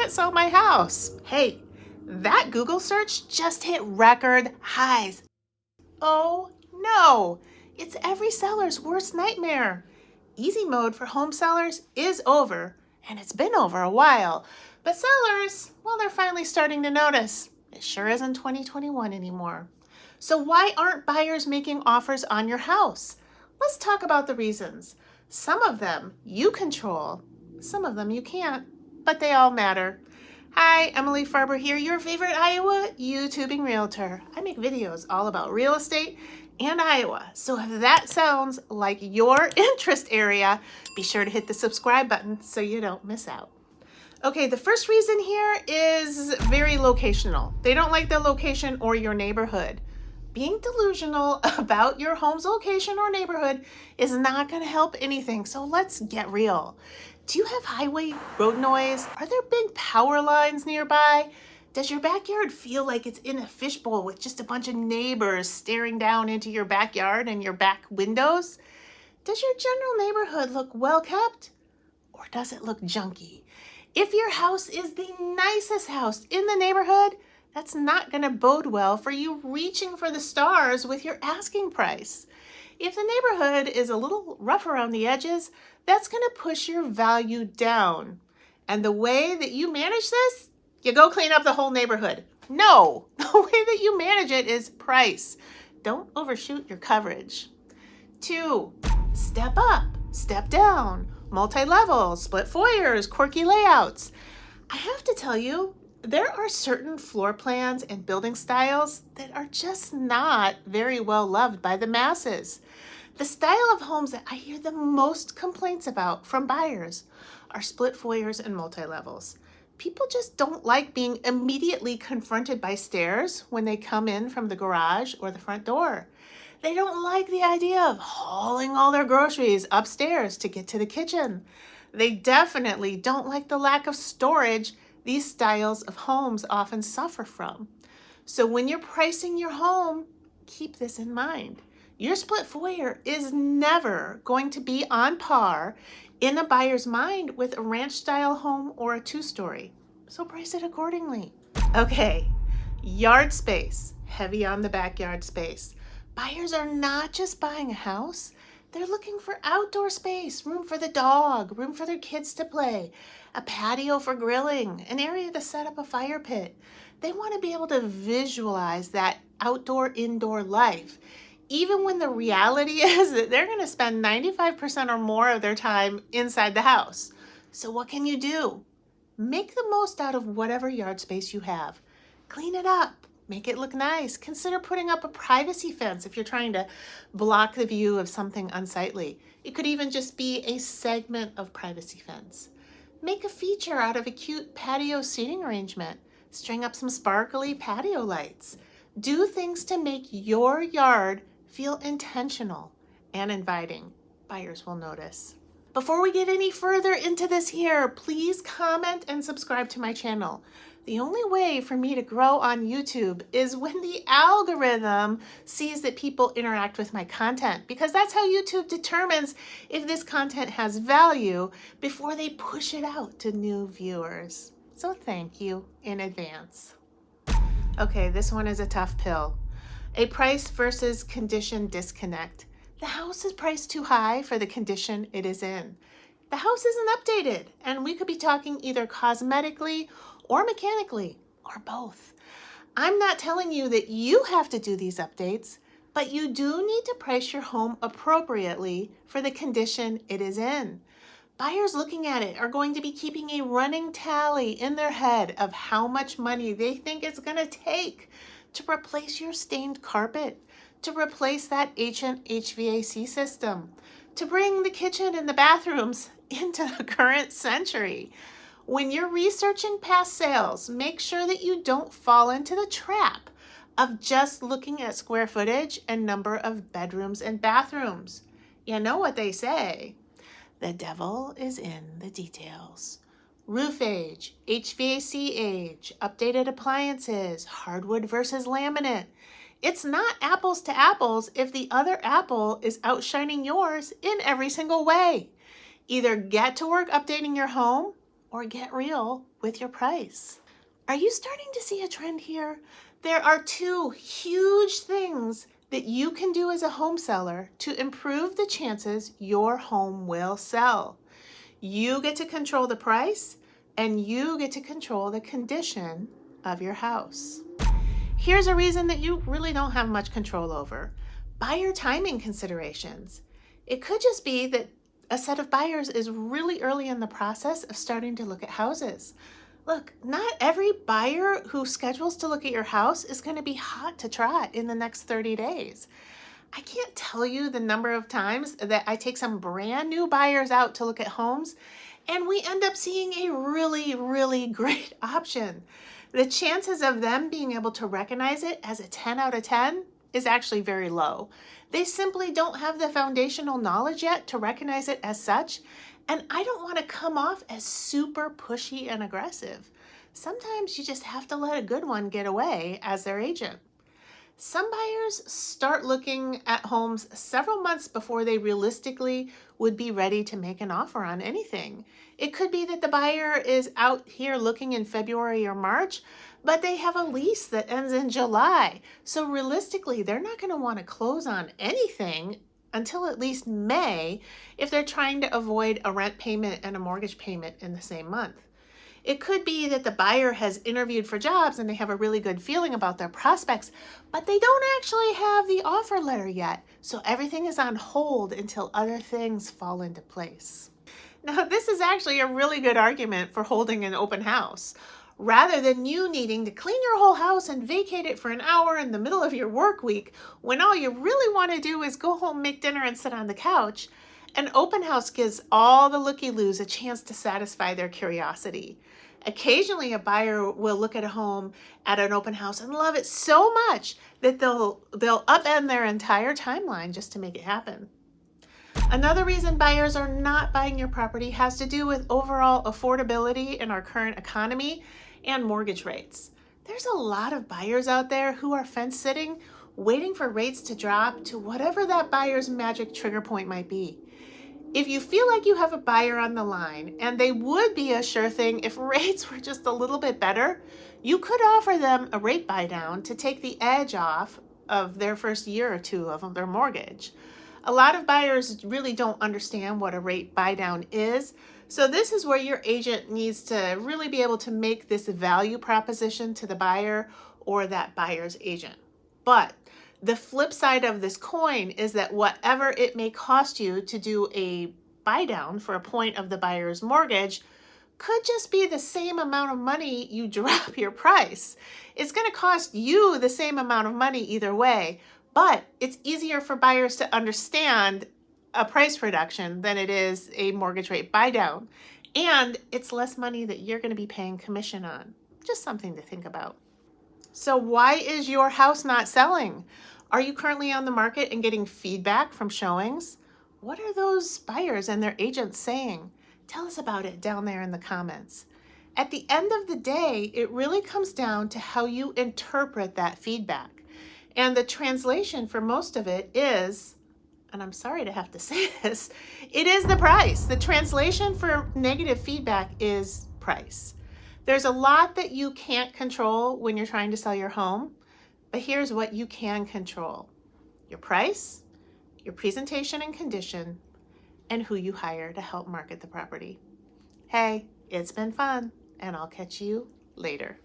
can't sell my house. Hey, that Google search just hit record highs. Oh no, it's every seller's worst nightmare. Easy mode for home sellers is over, and it's been over a while. But sellers, well, they're finally starting to notice. It sure isn't 2021 anymore. So why aren't buyers making offers on your house? Let's talk about the reasons. Some of them you control, some of them you can't, but they all matter. Hi, Emily Farber here, your favorite Iowa YouTubing realtor. I make videos all about real estate and Iowa. So if that sounds like your interest area, be sure to hit the subscribe button so you don't miss out. Okay, the first reason here is very locational. They don't like the location or your neighborhood. Being delusional about your home's location or neighborhood is not going to help anything, so let's get real. Do you have highway road noise? Are there big power lines nearby? Does your backyard feel like it's in a fishbowl with just a bunch of neighbors staring down into your backyard and your back windows? Does your general neighborhood look well kept? Or does it look junky? If your house is the nicest house in the neighborhood, that's not going to bode well for you reaching for the stars with your asking price. If the neighborhood is a little rough around the edges, that's going to push your value down. And the way that you manage this, you go clean up the whole neighborhood. No, the way that you manage it is price. Don't overshoot your coverage. 2, step up, step down, multi-level, split foyers, quirky layouts. I have to tell you, there are certain floor plans and building styles that are just not very well loved by the masses. The style of homes that I hear the most complaints about from buyers are split foyers and multi-levels. People just don't like being immediately confronted by stairs when they come in from the garage or the front door. They don't like the idea of hauling all their groceries upstairs to get to the kitchen. They definitely don't like the lack of storage these styles of homes often suffer from. So when you're pricing your home, keep this in mind. Your split foyer is never going to be on par in a buyer's mind with a ranch style home or a 2-story. So price it accordingly. Okay, yard space, heavy on the backyard space. Buyers are not just buying a house, they're looking for outdoor space, room for the dog, room for their kids to play, a patio for grilling, an area to set up a fire pit. They want to be able to visualize that outdoor-indoor life, even when the reality is that they're going to spend 95% or more of their time inside the house. So what can you do? Make the most out of whatever yard space you have. Clean it up. Make it look nice. Consider putting up a privacy fence if you're trying to block the view of something unsightly. It could even just be a segment of privacy fence. Make a feature out of a cute patio seating arrangement. String up some sparkly patio lights. Do things to make your yard feel intentional and inviting. Buyers will notice. Before we get any further into this here, please comment and subscribe to my channel. The only way for me to grow on YouTube is when the algorithm sees that people interact with my content, because that's how YouTube determines if this content has value before they push it out to new viewers. So thank you in advance. Okay, this one is a tough pill. A price versus condition disconnect. The house is priced too high for the condition it is in. The house isn't updated, and we could be talking either cosmetically or mechanically, or both. I'm not telling you that you have to do these updates, but you do need to price your home appropriately for the condition it is in. Buyers looking at it are going to be keeping a running tally in their head of how much money they think it's going to take to replace your stained carpet, to replace that ancient HVAC system, to bring the kitchen and the bathrooms into the current century. When you're researching past sales, make sure that you don't fall into the trap of just looking at square footage and number of bedrooms and bathrooms. You know what they say, the devil is in the details. Roof age, HVAC age, updated appliances, hardwood versus laminate. It's not apples to apples if the other apple is outshining yours in every single way. Either get to work updating your home or get real with your price. Are you starting to see a trend here? There are two huge things that you can do as a home seller to improve the chances your home will sell. You get to control the price, and you get to control the condition of your house. Here's a reason that you really don't have much control over: buyer timing considerations. It could just be that a set of buyers is really early in the process of starting to look at houses. Look, not every buyer who schedules to look at your house is going to be hot to trot in the next 30 days. I can't tell you the number of times that I take some brand new buyers out to look at homes, and we end up seeing a really great option. The chances of them being able to recognize it as a 10 out of 10 is actually very low. They simply don't have the foundational knowledge yet to recognize it as such, and I don't want to come off as super pushy and aggressive. Sometimes you just have to let a good one get away as their agent. Some buyers start looking at homes several months before they realistically would be ready to make an offer on anything. It could be that the buyer is out here looking in February or March, but they have a lease that ends in July. So realistically, they're not going to want to close on anything until at least May if they're trying to avoid a rent payment and a mortgage payment in the same month. It could be that the buyer has interviewed for jobs and they have a really good feeling about their prospects, but they don't actually have the offer letter yet. So everything is on hold until other things fall into place. Now, this is actually a really good argument for holding an open house. Rather than you needing to clean your whole house and vacate it for an hour in the middle of your work week, when all you really want to do is go home, make dinner, and sit on the couch, an open house gives all the looky-loos a chance to satisfy their curiosity. Occasionally, a buyer will look at a home at an open house and love it so much that they'll upend their entire timeline just to make it happen. Another reason buyers are not buying your property has to do with overall affordability in our current economy and mortgage rates. There's a lot of buyers out there who are fence sitting, waiting for rates to drop to whatever that buyer's magic trigger point might be. If you feel like you have a buyer on the line and they would be a sure thing if rates were just a little bit better, you could offer them a rate buy down to take the edge off of their first year or two of their mortgage. A lot of buyers really don't understand what a rate buy down is, so this is where your agent needs to really be able to make this value proposition to the buyer or that buyer's agent. But the flip side of this coin is that whatever it may cost you to do a buy down for a point of the buyer's mortgage could just be the same amount of money you drop your price. It's going to cost you the same amount of money either way, but it's easier for buyers to understand a price reduction than it is a mortgage rate buy down. And it's less money that you're going to be paying commission on. Just something to think about. So why is your house not selling? Are you currently on the market and getting feedback from showings? What are those buyers and their agents saying? Tell us about it down there in the comments. At the end of the day, it really comes down to how you interpret that feedback. And the translation for most of it is, and I'm sorry to have to say this, it is the price. The translation for negative feedback is price. There's a lot that you can't control when you're trying to sell your home, but here's what you can control: your price, your presentation and condition, and who you hire to help market the property. Hey, it's been fun, and I'll catch you later.